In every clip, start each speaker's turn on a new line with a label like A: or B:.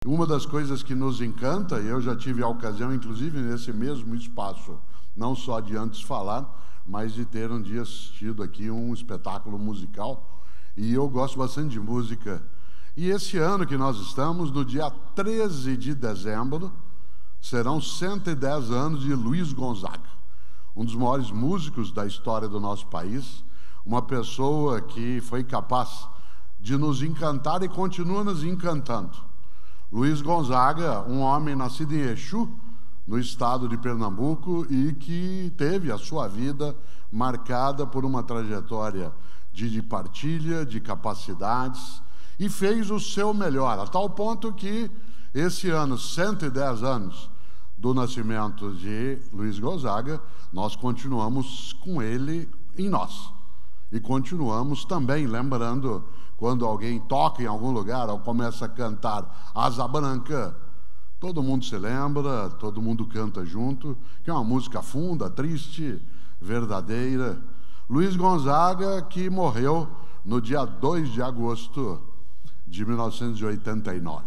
A: Uma das coisas que nos encanta, e eu já tive a ocasião, inclusive nesse mesmo espaço, não só de antes falar, mas de ter um dia assistido aqui um espetáculo musical, e eu gosto bastante de música. E esse ano que nós estamos, no dia 13 de dezembro, serão 110 anos de Luiz Gonzaga, um dos maiores músicos da história do nosso país, uma pessoa que foi capaz de nos encantar e continua nos encantando. Luiz Gonzaga, um homem nascido em Exu, no estado de Pernambuco, e que teve a sua vida marcada por uma trajetória de partilha, de capacidades, e fez o seu melhor, a tal ponto que esse ano, 110 anos do nascimento de Luiz Gonzaga, nós continuamos com ele em nós. E continuamos também lembrando, quando alguém toca em algum lugar ou começa a cantar Asa Branca, todo mundo se lembra, todo mundo canta junto, que é uma música funda, triste, verdadeira. Luiz Gonzaga, que morreu no dia 2 de agosto de 1989.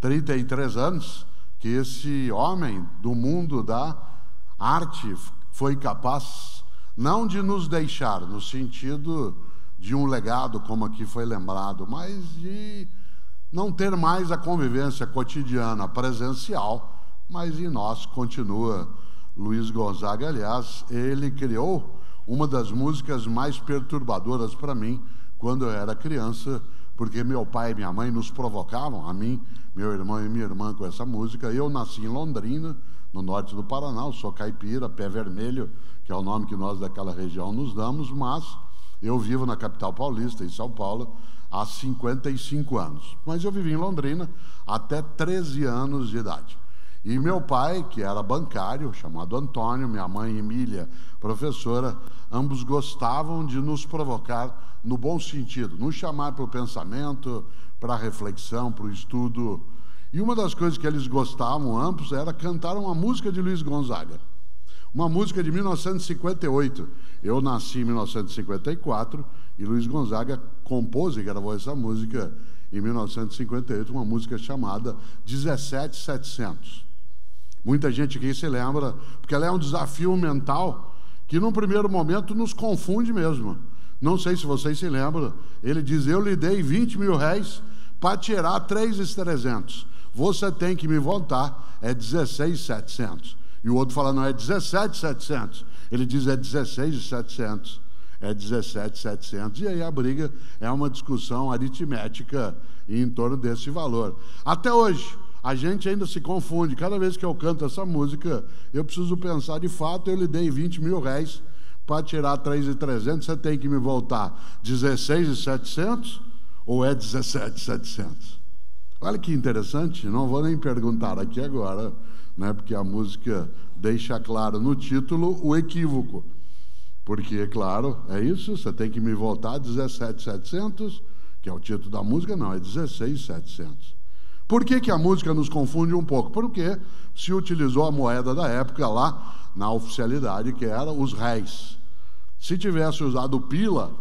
A: 33 anos que esse homem do mundo da arte foi capaz, não de nos deixar, no sentido de um legado, como aqui foi lembrado, mas de não ter mais a convivência cotidiana, presencial, mas em nós continua Luiz Gonzaga. Aliás, ele criou uma das músicas mais perturbadoras para mim, quando eu era criança, porque meu pai e minha mãe nos provocavam, a mim, meu irmão e minha irmã, com essa música. Eu nasci em Londrina, no norte do Paraná, eu sou caipira, pé vermelho, que é o nome que nós daquela região nos damos, mas eu vivo na capital paulista, em São Paulo, há 55 anos. Mas eu vivi em Londrina até 13 anos de idade. E meu pai, que era bancário, chamado Antônio, minha mãe, Emília, professora, ambos gostavam de nos provocar no bom sentido, nos chamar para o pensamento, para a reflexão, para o estudo. E uma das coisas que eles gostavam, ambos, era cantar uma música de Luiz Gonzaga. Uma música de 1958. Eu nasci em 1954 e Luiz Gonzaga compôs e gravou essa música em 1958, uma música chamada 17700. Muita gente aqui se lembra, porque ela é um desafio mental que, num primeiro momento, nos confunde mesmo. Não sei se vocês se lembram. Ele diz: eu lhe dei 20 mil réis para tirar 3.300. Você tem que me voltar, é 16.700. E o outro fala: não, é 17.700. Ele diz: é 16.700. É 17.700. E aí a briga é uma discussão aritmética em torno desse valor. Até hoje, a gente ainda se confunde. Cada vez que eu canto essa música, eu preciso pensar: de fato, eu lhe dei 20 mil réis para tirar 3.300, você tem que me voltar 16.700 ou é 17.700? Olha que interessante, não vou nem perguntar aqui agora, né, porque a música deixa claro no título o equívoco. Porque, claro, é isso, você tem que me voltar 17.700, que é o título da música, não, é 16.700. Por que a música nos confunde um pouco? Porque se utilizou a moeda da época lá, na oficialidade, que era os réis. Se tivesse usado o pila,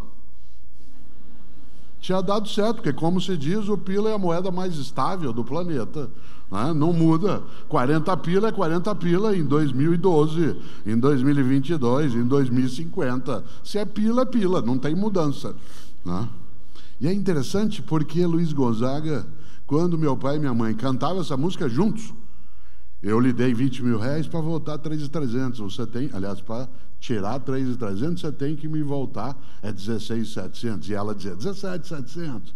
A: tinha dado certo, porque, como se diz, o pila é a moeda mais estável do planeta, né? Não muda. 40 pila é 40 pila em 2012, em 2022, em 2050. Se é pila, não tem mudança, né? E é interessante porque Luiz Gonzaga, quando meu pai e minha mãe cantavam essa música juntos, eu lhe dei 20 mil réis para voltar 3.300. Você tem, aliás, para tirar 3.300, você tem que me voltar, é 16.700. E ela dizia 17.700.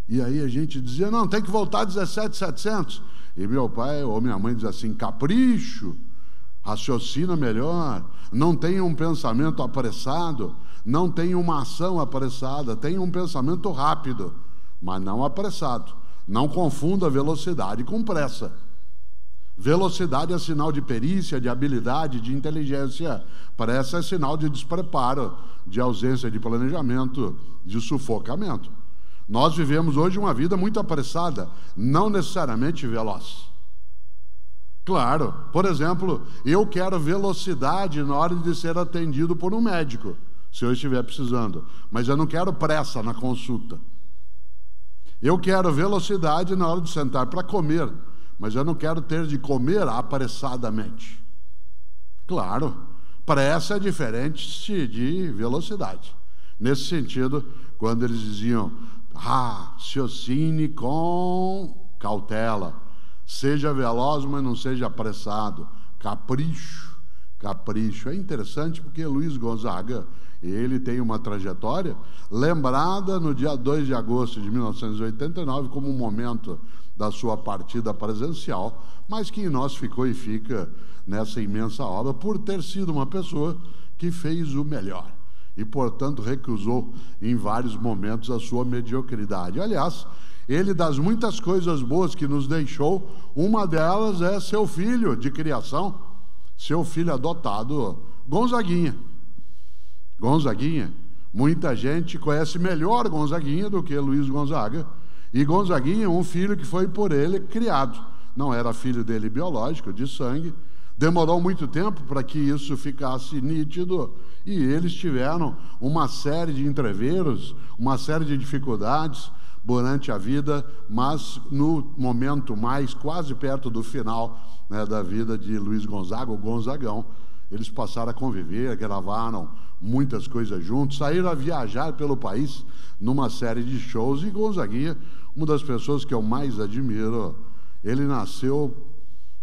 A: E aí a gente dizia: não, tem que voltar 17.700. E meu pai ou minha mãe dizia assim: capricho, raciocina melhor, não tenha um pensamento apressado, não tenha uma ação apressada, tenha um pensamento rápido, mas não apressado. Não confunda velocidade com pressa. Velocidade é sinal de perícia, de habilidade, de inteligência. Pressa é sinal de despreparo, de ausência de planejamento, de sufocamento. Nós vivemos hoje uma vida muito apressada, não necessariamente veloz. Claro, por exemplo, eu quero velocidade na hora de ser atendido por um médico, se eu estiver precisando, mas eu não quero pressa na consulta. Eu quero velocidade na hora de sentar para comer, mas eu não quero ter de comer apressadamente. Claro, pressa é diferente de velocidade. Nesse sentido, quando eles diziam, raciocine com cautela, seja veloz, mas não seja apressado, capricho, capricho. É interessante porque Luiz Gonzaga, ele tem uma trajetória lembrada no dia 2 de agosto de 1989 como um momento da sua partida presencial, mas que em nós ficou e fica nessa imensa obra por ter sido uma pessoa que fez o melhor e, portanto, recusou em vários momentos a sua mediocridade. Aliás, ele, das muitas coisas boas que nos deixou, uma delas é seu filho de criação, seu filho adotado, Gonzaguinha. Gonzaguinha, muita gente conhece melhor Gonzaguinha do que Luiz Gonzaga, e Gonzaguinha é um filho que foi por ele criado. Não era filho dele biológico, de sangue. Demorou muito tempo para que isso ficasse nítido, e eles tiveram uma série de entreveros, uma série de dificuldades durante a vida, mas no momento mais quase perto do final, né, da vida de Luiz Gonzaga, o Gonzagão, eles passaram a conviver, gravaram muitas coisas juntos, saíram a viajar pelo país numa série de shows. E Gonzaguinha, uma das pessoas que eu mais admiro, ele nasceu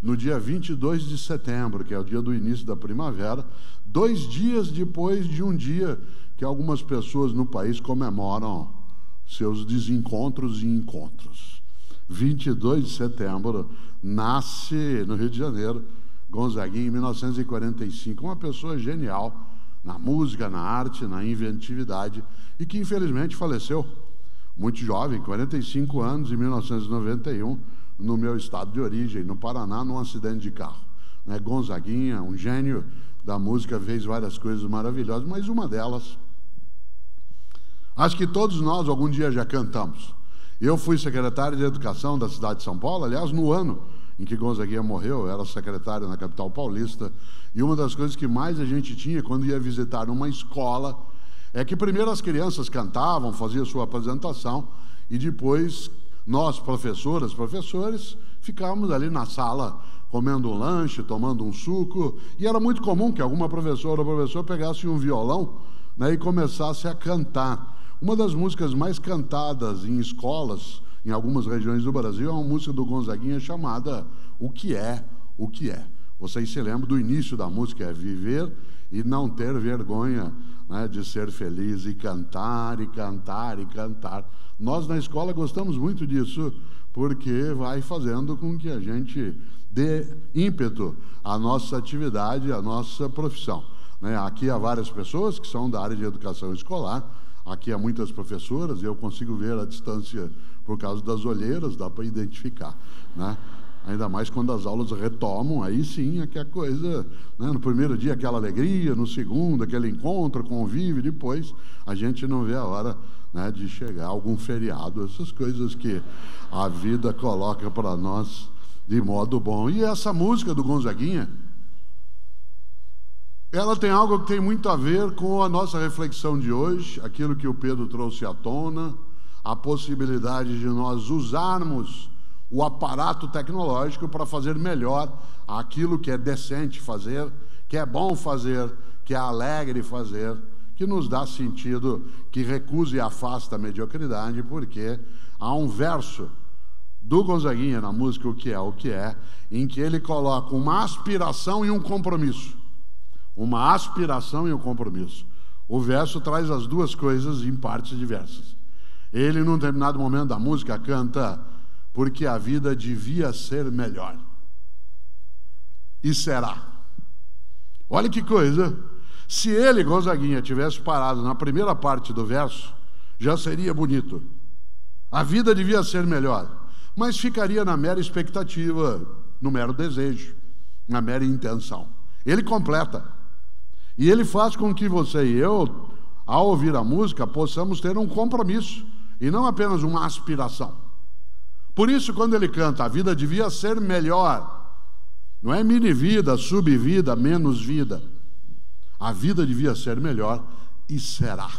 A: no dia 22 de setembro, que é o dia do início da primavera, 2 dias depois de um dia que algumas pessoas no país comemoram seus desencontros e encontros. 22 de setembro, nasce no Rio de Janeiro, Gonzaguinha, em 1945, uma pessoa genial na música, na arte, na inventividade, e que infelizmente faleceu muito jovem, 45 anos, em 1991, no meu estado de origem, no Paraná, num acidente de carro. Gonzaguinha, um gênio da música, fez várias coisas maravilhosas, mas uma delas, acho que todos nós algum dia já cantamos. Eu fui secretário de Educação da cidade de São Paulo, aliás, no ano em que Gonzaguinha morreu, eu era secretário na capital paulista, e uma das coisas que mais a gente tinha quando ia visitar uma escola é que primeiro as crianças cantavam, faziam sua apresentação, e depois nós, professoras, professores, ficávamos ali na sala comendo um lanche, tomando um suco, e era muito comum que alguma professora ou professor pegasse um violão, né, e começasse a cantar. Uma das músicas mais cantadas em escolas, em algumas regiões do Brasil, é uma música do Gonzaguinha chamada O Que É, O Que É. Vocês se lembram do início da música, é viver e não ter vergonha, né, de ser feliz, e cantar, e cantar, e cantar. Nós na escola gostamos muito disso, porque vai fazendo com que a gente dê ímpeto à nossa atividade, à nossa profissão. Aqui há várias pessoas que são da área de educação escolar, aqui há muitas professoras, e eu consigo ver a distância por causa das olheiras, dá para identificar, né? Ainda mais quando as aulas retomam, aí sim é que a coisa, né, no primeiro dia aquela alegria, no segundo aquele encontro, convívio, depois a gente não vê a hora, né, de chegar algum feriado, essas coisas que a vida coloca para nós de modo bom. E essa música do Gonzaguinha, ela tem algo que tem muito a ver com a nossa reflexão de hoje, aquilo que o Pedro trouxe à tona, a possibilidade de nós usarmos o aparato tecnológico para fazer melhor aquilo que é decente fazer, que é bom fazer, que é alegre fazer, que nos dá sentido, que recusa e afasta a mediocridade, porque há um verso do Gonzaguinha na música O Que É, em que ele coloca uma aspiração e um compromisso. Uma aspiração e um compromisso. O verso traz as duas coisas em partes diversas. Ele, num determinado momento da música, canta: porque a vida devia ser melhor. E será. Olha que coisa. Se ele, Gonzaguinha, tivesse parado na primeira parte do verso, já seria bonito. A vida devia ser melhor. Mas ficaria na mera expectativa, no mero desejo, na mera intenção. Ele completa. E ele faz com que você e eu, ao ouvir a música, possamos ter um compromisso, e não apenas uma aspiração. Por isso, quando ele canta, a vida devia ser melhor, não é mini-vida, sub-vida, menos vida. A vida devia ser melhor, e será.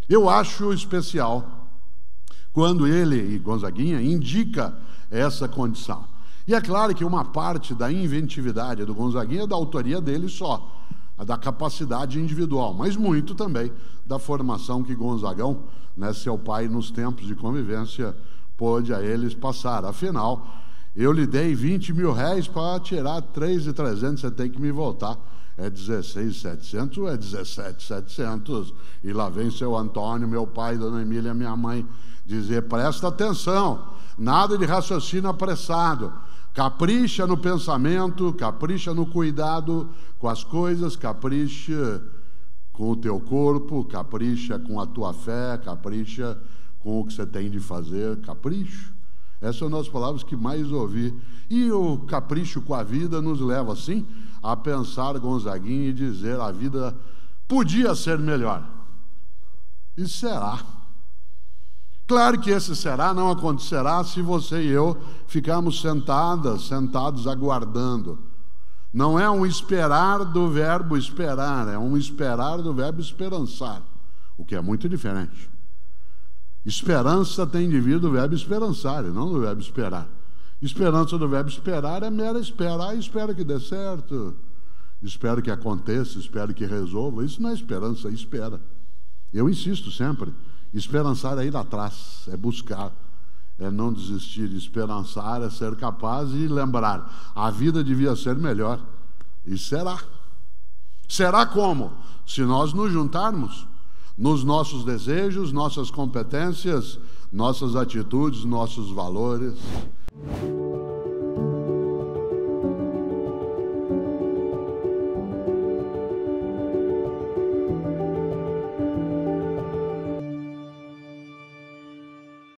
A: Eu acho especial quando ele, e Gonzaguinha, indica essa condição. E é claro que uma parte da inventividade do Gonzaguinha é da autoria dele só, a da capacidade individual, mas muito também da formação que Gonzagão, né, seu pai, nos tempos de convivência, pôde a eles passar. Afinal, eu lhe dei 20 mil réis para tirar 3.300, você tem que me voltar. É 16.700 ou é 17.700? E lá vem seu Antônio, meu pai, dona Emília, minha mãe, dizer: presta atenção, nada de raciocínio apressado, capricha no pensamento, capricha no cuidado com as coisas, capricha com o teu corpo, capricha com a tua fé, capricha com o que você tem de fazer, capricho. Essas são as palavras que mais ouvi. E o capricho com a vida nos leva, assim, a pensar, Gonzaguinha, e dizer: a vida podia ser melhor. E será? Claro que esse será não acontecerá se você e eu ficarmos sentados aguardando. Não é um esperar do verbo esperar, é um esperar do verbo esperançar, o que é muito diferente. Esperança tem de vir do verbo esperançar, e não do verbo esperar. Esperança do verbo esperar é mera espera. Ah, espero que dê certo, espero que aconteça, espero que resolva. Isso não é esperança, é espera. Eu insisto sempre, esperançar é ir atrás, é buscar, é não desistir. Esperançar é ser capaz e lembrar: a vida devia ser melhor. E será. Será como? Se nós nos juntarmos nos nossos desejos, nossas competências, nossas atitudes, nossos valores,